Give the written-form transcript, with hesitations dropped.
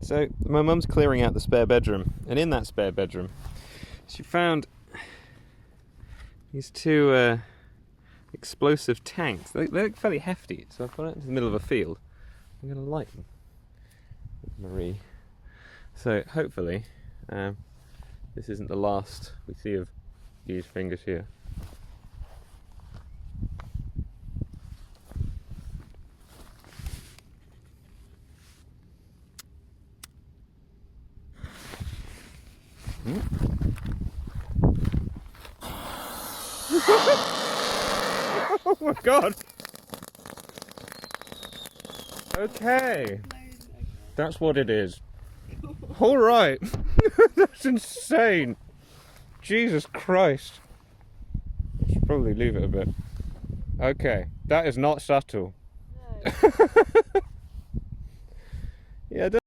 So my mum's clearing out the spare bedroom, and in that spare bedroom she found these two explosive tanks. They look fairly hefty, so I've gone out into the middle of a field. I'm going to light them with Marie. So hopefully this isn't the last we see of these fingers here. Oh my god! Okay, that's what it is. Alright, that's insane. Jesus Christ. I should probably leave it a bit. Okay, that is not subtle. No. Yeah.